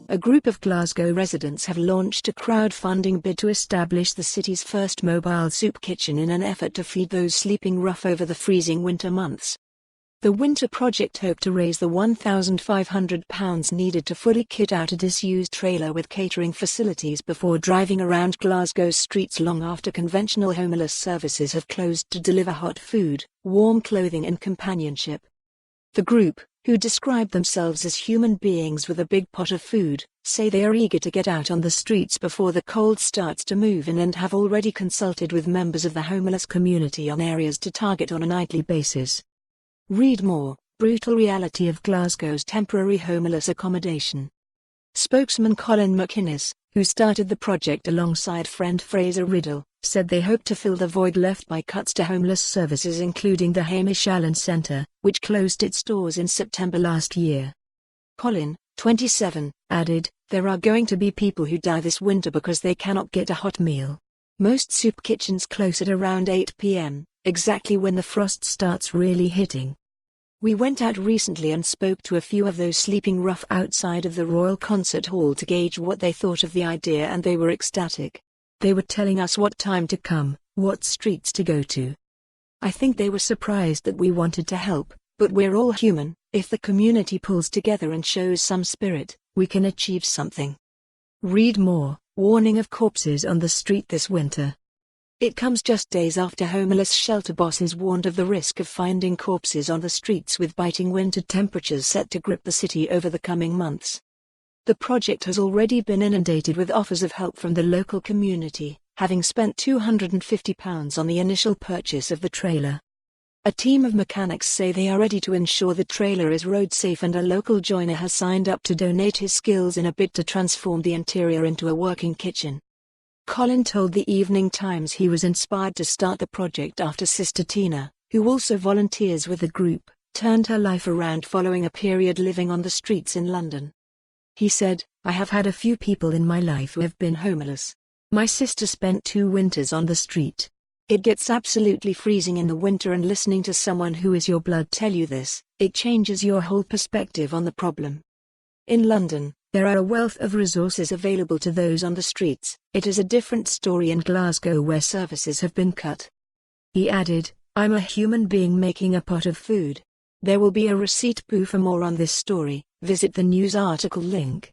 A group of Glasgow residents have launched a crowdfunding bid to establish the city's first mobile soup kitchen in an effort to feed those sleeping rough over the freezing winter months. The winter project hoped to raise the £1,500 needed to fully kit out a disused trailer with catering facilities before driving around Glasgow's streets long after conventional homeless services have closed to deliver hot food, warm clothing and companionship. The group, who describe themselves as human beings with a big pot of food, say they are eager to get out on the streets before the cold starts to move in and have already consulted with members of the homeless community on areas to target on a nightly basis. Read more: Brutal Reality of Glasgow's Temporary Homeless Accommodation. Spokesman Colin McInnes, who started the project alongside friend Fraser Riddell, said they hope to fill the void left by cuts to homeless services including the Hamish Allan Centre, which closed its doors in September last year. Colin, 27, added, "There are going to be people who die this winter because they cannot get a hot meal. Most soup kitchens close at around 8 p.m, exactly when the frost starts really hitting. We went out recently and spoke to a few of those sleeping rough outside of the Royal Concert Hall to gauge what they thought of the idea, and they were ecstatic. They were telling us what time to come, what streets to go to. I think they were surprised that we wanted to help, but we're all human. If the community pulls together and shows some spirit, we can achieve something." Read more: Warning of corpses on the street this winter. It comes just days after homeless shelter bosses warned of the risk of finding corpses on the streets with biting winter temperatures set to grip the city over the coming months. The project has already been inundated with offers of help from the local community, having spent £250 on the initial purchase of the trailer. A team of mechanics say they are ready to ensure the trailer is road safe, and a local joiner has signed up to donate his skills in a bid to transform the interior into a working kitchen. Colin told the Evening Times he was inspired to start the project after Sister Tina, who also volunteers with the group, turned her life around following a period living on the streets in London. He said, "I have had a few people in my life who have been homeless. My sister spent 2 winters on the street. It gets absolutely freezing in the winter, and listening to someone who is your blood tell you this, it changes your whole perspective on the problem. In London, there are a wealth of resources available to those on the streets. It is a different story in Glasgow where services have been cut." He added, "I'm a human being making a pot of food. There will be a receipt boo for more on this story. Visit the news article link."